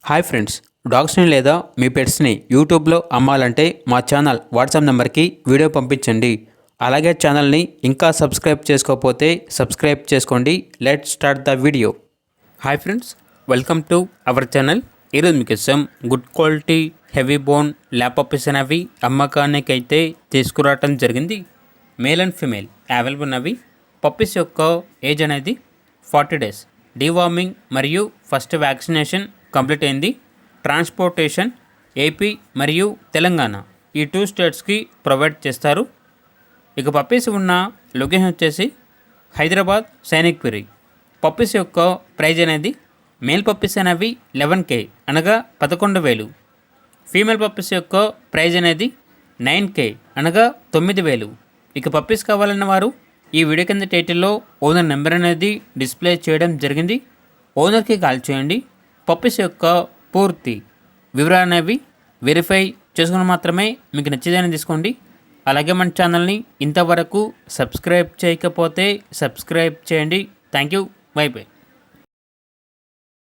Hi friends, డాగ్స్ని లేదా మీ పెట్స్ని యూట్యూబ్లో అమ్మాలంటే మా ఛానల్ వాట్సాప్ నెంబర్కి వీడియో పంపించండి. అలాగే ఛానల్ని ఇంకా సబ్స్క్రైబ్ చేసుకోకపోతే సబ్స్క్రైబ్ చేసుకోండి. Let start the video. Hi friends, welcome to our channel. ఈరోజు మీకోసం good quality heavy bone lap puppies అనేవి అమ్మకానికి అయితే తీసుకురావటం జరిగింది. మేల్ అండ్ ఫీమేల్ అవైలబుల్ ఉన్నవి. పప్పీస్ యొక్క ఏజ్ అనేది 40 days. డీవార్మింగ్ మరియు ఫస్ట్ వ్యాక్సినేషన్ కంప్లీట్ అయింది. ట్రాన్స్పోర్టేషన్ ఏపీ మరియు తెలంగాణ ఈ 2 స్టేట్స్కి ప్రొవైడ్ చేస్తారు. ఇక పప్పీస్ ఉన్న లొకేషన్ వచ్చేసి హైదరాబాద్ సైనిక్పురి. పప్పీస్ యొక్క ప్రైజ్ అనేది మేల్ పప్పీస్ అనేవి 11K అనగా 11,000. ఫీమేల్ పప్పీస్ యొక్క ప్రైజ్ అనేది 9K అనగా 9,000. ఇక పప్పీస్ కావాలన్న వారు ఈ వీడియో కింద టైటిల్లో ఓనర్ నెంబర్ అనేది డిస్ప్లే చేయడం జరిగింది. ఓనర్కి కాల్ చేయండి. పప్పీస్ యొక్క పూర్తి వివరాలు అనేవి వెరిఫై చేసుకుని మాత్రమే మీకు నచ్చేదని తీసుకోండి. అలాగే మన ఛానల్ని ఇంతవరకు సబ్స్క్రైబ్ చేయకపోతే సబ్స్క్రైబ్ చేయండి. Thank you. By by.